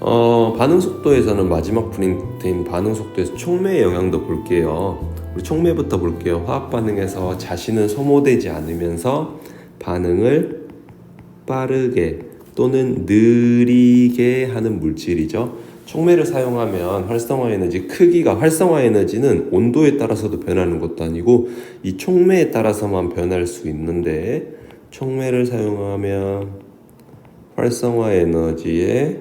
반응 속도에서는 마지막 프린트인 반응 속도에서 촉매의 영향도 볼게요. 우리 촉매부터 볼게요. 화학 반응에서 자신은 소모되지 않으면서 반응을 빠르게 또는 느리게 하는 물질이죠. 촉매를 사용하면 활성화 에너지 크기가, 활성화 에너지는 온도에 따라서도 변하는 것도 아니고 이 촉매에 따라서만 변할 수 있는데, 촉매를 사용하면 활성화 에너지의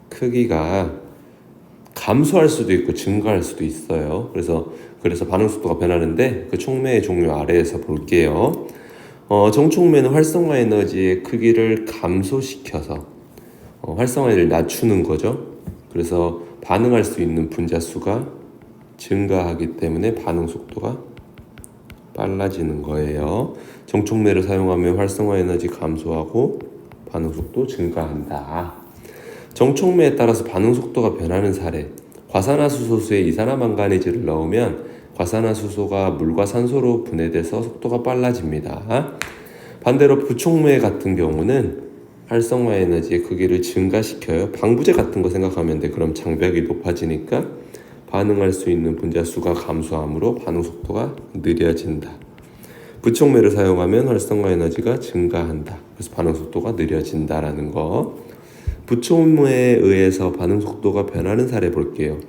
크기가 감소할 수도 있고 증가할 수도 있어요. 그래서 반응 속도가 변하는데, 그 촉매의 종류 아래에서 볼게요. 정촉매는 활성화 에너지의 크기를 감소시켜서 활성화를 낮추는 거죠. 그래서 반응할 수 있는 분자 수가 증가하기 때문에 반응 속도가 빨라지는 거예요. 정촉매를 사용하면 활성화 에너지 감소하고 반응 속도 증가한다. 정촉매에 따라서 반응 속도가 변하는 사례. 과산화수소수에 이산화망가니즈를 넣으면 과산화수소가 물과 산소로 분해돼서 속도가 빨라집니다. 반대로 부촉매 같은 경우는 활성화 에너지의 크기를 증가시켜요. 방부제 같은 거 생각하면 돼. 그럼 장벽이 높아지니까 반응할 수 있는 분자 수가 감소하므로 반응 속도가 느려진다. 부촉매를 사용하면 활성화 에너지가 증가한다. 그래서 반응 속도가 느려진다라는 거. 부촉매에 의해서 반응 속도가 변하는 사례 볼게요.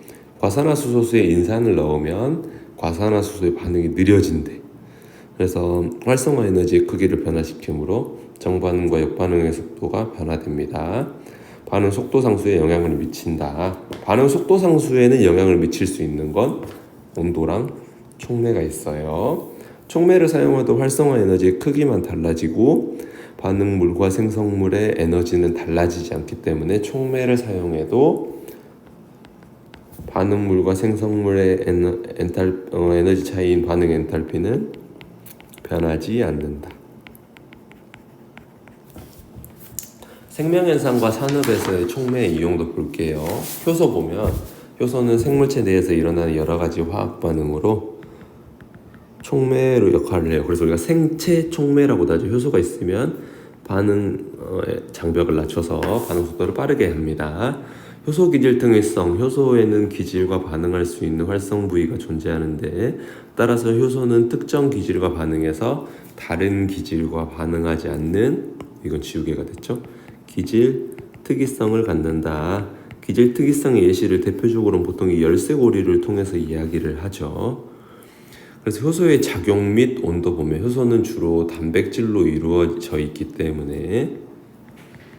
과산화수소수에 인산을 넣으면 과산화수소의 반응이 느려진대. 그래서 활성화 에너지의 크기를 변화시키므로 정반응과 역반응의 속도가 변화됩니다. 반응 속도 상수에 영향을 미친다. 반응 속도 상수에는 영향을 미칠 수 있는 건 온도랑 촉매가 있어요. 촉매를 사용해도 활성화 에너지의 크기만 달라지고 반응물과 생성물의 에너지는 달라지지 않기 때문에 촉매를 사용해도 반응물과 생성물의 에너지 차이인 반응 엔탈피는 변하지 않는다. 생명현상과 산업에서의 촉매의 이용도 볼게요. 효소 보면, 효소는 생물체 내에서 일어나는 여러 가지 화학 반응으로 촉매로 역할을 해요. 그래서 우리가 생체 촉매라고도 하죠. 효소가 있으면 반응 장벽을 낮춰서 반응 속도를 빠르게 합니다. 효소 기질 등위성, 효소에는 기질과 반응할 수 있는 활성 부위가 존재하는데, 따라서 효소는 특정 기질과 반응해서 다른 기질과 반응하지 않는, 이건 지우개가 됐죠. 기질 특이성을 갖는다. 기질 특이성의 예시를 대표적으로는 보통 이 열쇠고리를 통해서 이야기를 하죠. 그래서 효소의 작용 및 온도 보면, 효소는 주로 단백질로 이루어져 있기 때문에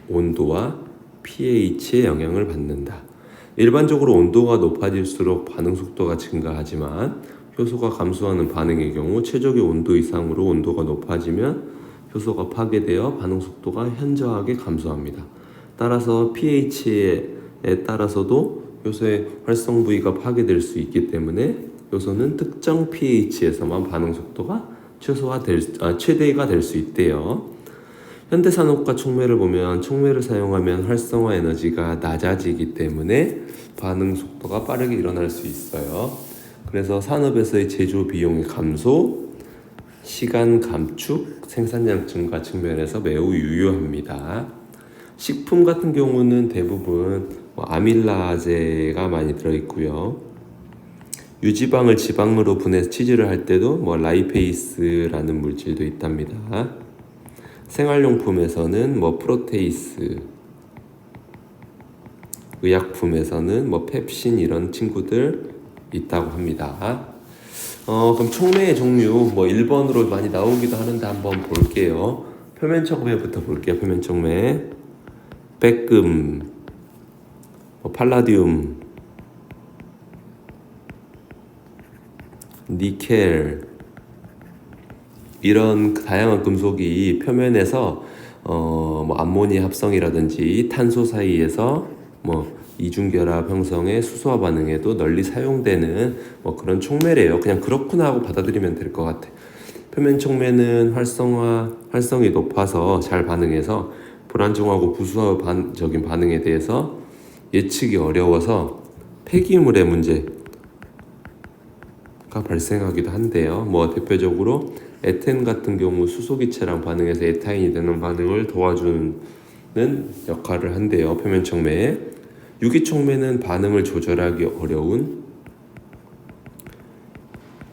온도와 pH에 영향을 받는다. 일반적으로 온도가 높아질수록 반응 속도가 증가하지만 효소가 감소하는 반응의 경우 최적의 온도 이상으로 온도가 높아지면 효소가 파괴되어 반응 속도가 현저하게 감소합니다. 따라서 pH에 따라서도 효소의 활성 부위가 파괴될 수 있기 때문에 효소는 특정 pH에서만 반응 속도가 최대가 될 수 있대요. 현대산업과 촉매를 보면, 촉매를 사용하면 활성화 에너지가 낮아지기 때문에 반응 속도가 빠르게 일어날 수 있어요. 그래서 산업에서의 제조 비용의 감소, 시간 감축, 생산량 증가 측면에서 매우 유효합니다. 식품 같은 경우는 대부분 아밀라제가 많이 들어있고요. 유지방을 지방으로 분해서 치즈를 할 때도 라이페이스라는 물질도 있답니다. 생활용품에서는 프로테이스, 의약품에서는 펩신 이런 친구들 있다고 합니다. 그럼 촉매의 종류 1번으로 많이 나오기도 하는데 한번 볼게요. 표면 촉매부터 볼게요. 표면 촉매. 백금, 팔라디움, 니켈, 이런 다양한 금속이 표면에서 암모니아 합성이라든지 탄소 사이에서 이중결합 형성의 수소화 반응에도 널리 사용되는 그런 촉매래요. 그냥 그렇구나 하고 받아들이면 될 것 같아. 표면 촉매는 활성이 높아서 잘 반응해서 불안정하고 부수적인 반응에 대해서 예측이 어려워서 폐기물의 문제가 발생하기도 한대요. 대표적으로 에텐 같은 경우 수소기체랑 반응해서 에타인이 되는 반응을 도와주는 역할을 한대요. 표면 촉매에. 유기촉매는 반응을 조절하기 어려운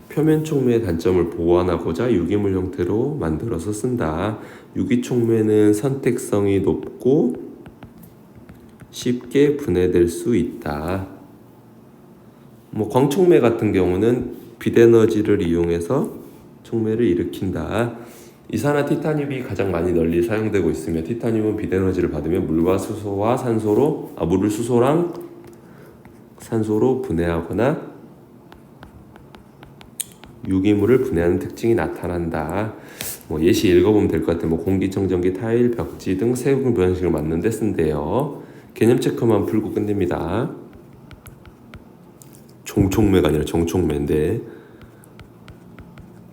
표면 촉매의 단점을 보완하고자 유기물 형태로 만들어서 쓴다. 유기촉매는 선택성이 높고 쉽게 분해될 수 있다. 광촉매 같은 경우는 빛에너지를 이용해서 촉매를 일으킨다. 이산화 티타늄이 가장 많이 널리 사용되고 있으며 티타늄은 빛에너지를 받으면 물과 수소와 물을 수소랑 산소로 분해하거나 유기물을 분해하는 특징이 나타난다. 예시 읽어보면 될 것 같아요. 공기청정기, 타일, 벽지 등 세분 변식을 만드는 데 쓴대요. 개념 체크만 풀고 끝냅니다. 종촉매가 아니라 정촉매인데,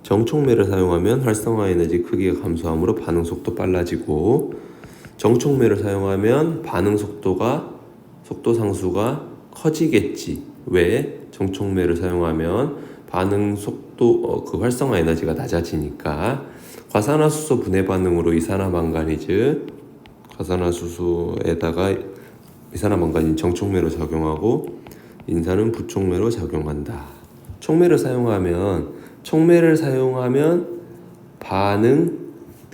정촉매를 사용하면 활성화 에너지 크기가 감소하므로 반응 속도 빨라지고, 정촉매를 사용하면 반응 속도 상수가 커지겠지. 왜? 정촉매를 사용하면 반응 속도, 활성화 에너지가 낮아지니까. 과산화수소 분해 반응으로 이산화망가니즈, 과산화수소에다가 이산화망가니즈 정촉매로 작용하고 인산은 부촉매로 작용한다. 촉매를 사용하면 반응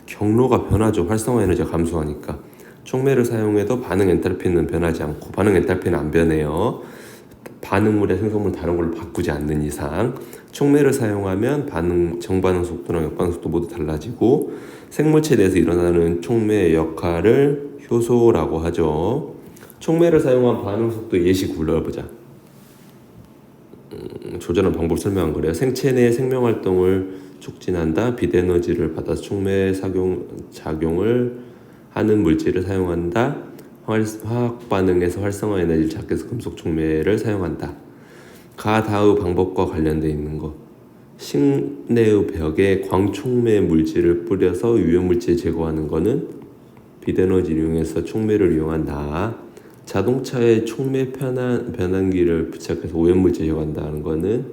경로가 변하죠. 활성화 에너지가 감소하니까. 촉매를 사용해도 반응 엔탈피는 변하지 않고, 반응 엔탈피는 안 변해요. 반응물의 생성물 다른 걸로 바꾸지 않는 이상. 촉매를 사용하면 정반응 속도랑 역반응 속도 모두 달라지고, 생물체 내에서 일어나는 촉매의 역할을 효소라고 하죠. 촉매를 사용한 반응 속도 예시 굴러보자. 조절하는 방법 설명한 거래요. 생체 내 생명 활동을 촉진한다. 빛에너지를 받아서 촉매 작용을 하는 물질을 사용한다. 화학 반응에서 활성화 에너지를 잡기 위해서 금속 촉매를 사용한다. 다의 방법과 관련되어 있는 거. 식내의 벽에 광촉매 물질을 뿌려서 유해물질 제거하는 거는 빛에너지를 이용해서 촉매를 이용한다. 자동차에 촉매 변환기를 부착해서 오염물질 제거한다는 거는,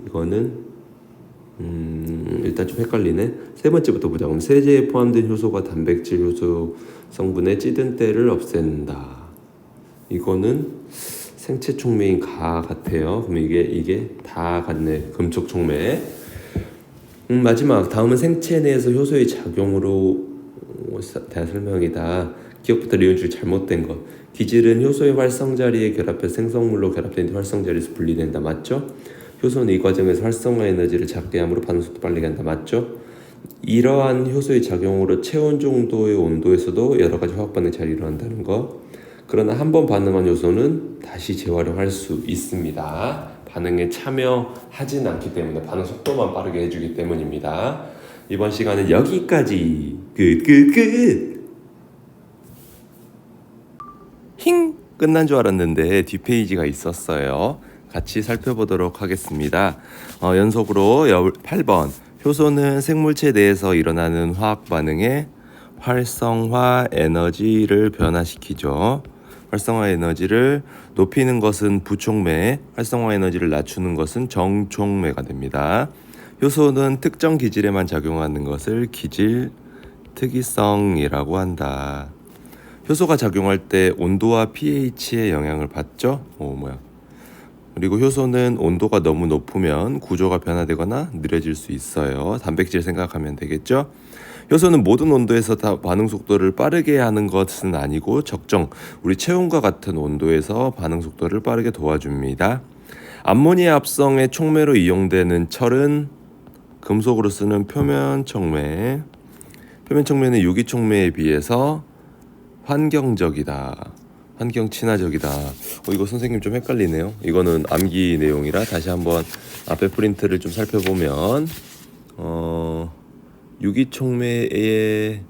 이거는 일단 좀 헷갈리네. 세 번째부터 보자. 그럼 세제에 포함된 효소가 단백질 효소 성분의 찌든 때를 없앤다. 이거는 생체 촉매인 가 같아요. 그럼 이게 다 같네. 금속 촉매. 마지막 다음은 생체 내에서 효소의 작용으로 대한 설명이다. 기억부터 리온줄 잘못된 것. 기질은 효소의 활성 자리에 결합해서 생성물로 결합된 뒤 활성 자리에서 분리된다. 맞죠? 효소는 이 과정에서 활성화 에너지를 잡게 함으로 반응 속도 빠르게 한다. 맞죠? 이러한 효소의 작용으로 체온 정도의 온도에서도 여러 가지 화학 반응이 잘 일어난다는 거. 그러나 한 번 반응한 효소는 다시 재활용할 수 있습니다. 반응에 참여하진 않기 때문에 반응 속도만 빠르게 해주기 때문입니다. 이번 시간은 여기까지. 끝. 끝난 줄 알았는데 뒷페이지가 있었어요. 같이 살펴보도록 하겠습니다. 연속으로 8번. 효소는 생물체 내에서 일어나는 화학 반응에 활성화 에너지를 변화시키죠. 활성화 에너지를 높이는 것은 부촉매, 활성화 에너지를 낮추는 것은 정촉매가 됩니다. 효소는 특정 기질에만 작용하는 것을 기질 특이성이라고 한다. 효소가 작용할 때 온도와 pH의 영향을 받죠. 그리고 효소는 온도가 너무 높으면 구조가 변화되거나 느려질 수 있어요. 단백질 생각하면 되겠죠. 효소는 모든 온도에서 다 반응 속도를 빠르게 하는 것은 아니고 적정, 우리 체온과 같은 온도에서 반응 속도를 빠르게 도와줍니다. 암모니아 합성의 촉매로 이용되는 철은 금속으로 쓰는 표면 촉매. 표면 촉매는 유기 촉매에 비해서 환경 친화적이다. 이거 선생님 좀 헷갈리네요. 이거는 암기 내용이라 다시 한번 앞에 프린트를 좀 살펴보면 유기촉매의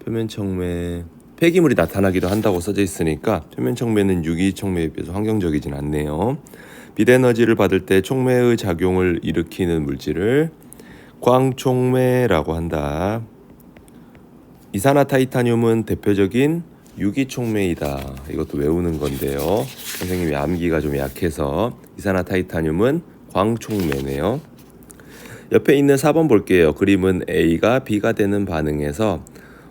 표면촉매 폐기물이 나타나기도 한다고 써져 있으니까 표면촉매는 유기촉매에 비해서 환경적이진 않네요. 빛에너지를 받을 때 촉매의 작용을 일으키는 물질을 광촉매라고 한다. 이산화타이타늄은 대표적인 유기촉매이다. 이것도 외우는 건데요. 선생님이 암기가 좀 약해서 이산화타이타늄은 광촉매네요. 옆에 있는 4번 볼게요. 그림은 A가 B가 되는 반응에서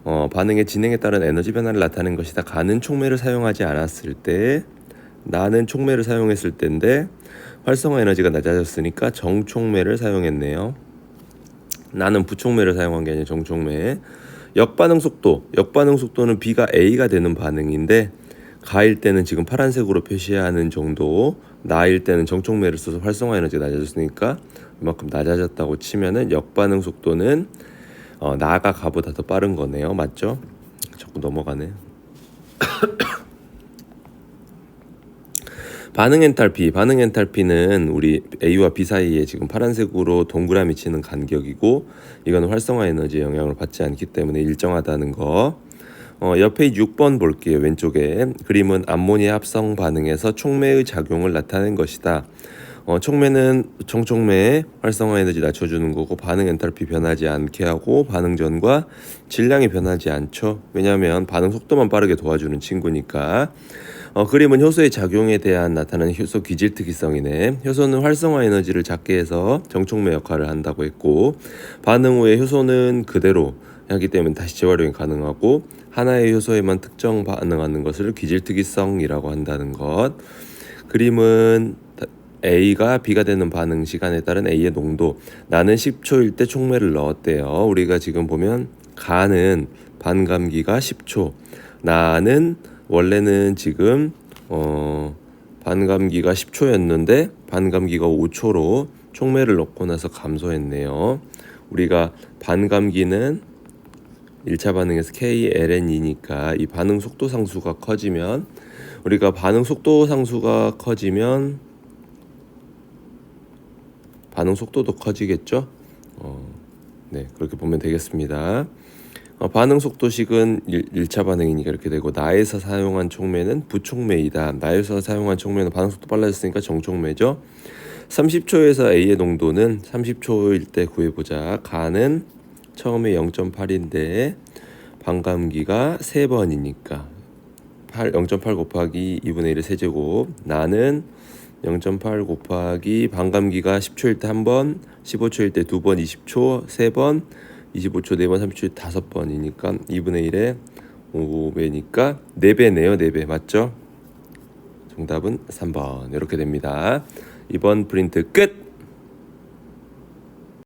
반응의 진행에 따른 에너지 변화를 나타내는 것이다. 가는 촉매를 사용하지 않았을 때, 나는 촉매를 사용했을 때인데 활성화 에너지가 낮아졌으니까 정촉매를 사용했네요. 나는 부촉매를 사용한 게 아니라 정촉매. 역반응 속도는 B가 A가 되는 반응인데 가일 때는 지금 파란색으로 표시하는 정도, 나일 때는 정촉매를 써서 활성화 에너지가 낮아졌으니까 이만큼 낮아졌다고 치면은 역반응 속도는 나가 가보다 더 빠른 거네요. 맞죠? 자꾸 넘어가네. 반응 엔탈피는 우리 A와 B 사이에 지금 파란색으로 동그라미 치는 간격이고 이건 활성화 에너지의 영향을 받지 않기 때문에 일정하다는 거. 옆에 6번 볼게요. 왼쪽에 그림은 암모니아 합성 반응에서 촉매의 작용을 나타낸 것이다. 촉매는 정촉매의 활성화 에너지 낮춰주는 거고 반응 엔탈피 변하지 않게 하고 반응 전과 질량이 변하지 않죠. 왜냐하면 반응 속도만 빠르게 도와주는 친구니까. 그림은 효소의 작용에 대한 나타나는 효소 기질 특이성이네. 효소는 활성화 에너지를 작게 해서 정촉매 역할을 한다고 했고 반응 후에 효소는 그대로 하기 때문에 다시 재활용이 가능하고 하나의 효소에만 특정 반응하는 것을 기질 특이성이라고 한다는 것. 그림은 A가 B가 되는 반응 시간에 따른 A의 농도. 나는 10초일 때 촉매를 넣었대요. 우리가 지금 보면 가는 반감기가 10초. 나는 원래는 지금 반감기가 10초였는데 반감기가 5초로 촉매를 넣고 나서 감소했네요. 우리가 반감기는 1차 반응에서 KLN이니까 이 반응 속도 상수가 커지면 우리가 반응 속도 상수가 커지면 반응 속도도 커지겠죠? 네, 그렇게 보면 되겠습니다. 반응 속도식은 1차 반응이니까 이렇게 되고 나에서 사용한 촉매는 부촉매이다. 나에서 사용한 촉매는 반응 속도 빨라졌으니까 정촉매죠. 30초에서 A의 농도는 30초일 때 구해보자. 가는 처음에 0.8인데 반감기가 3번이니까 0.8 곱하기 2분의 1의 세제곱. 나는 0.8 곱하기 반감기가 10초일 때 1번, 15초일 때 2번, 20초 3번, 25초 4번, 30초 5번이니까 2분의 1에 5배니까 4배네요. 4배 맞죠? 정답은 3번. 이렇게 됩니다. 이번 프린트 끝!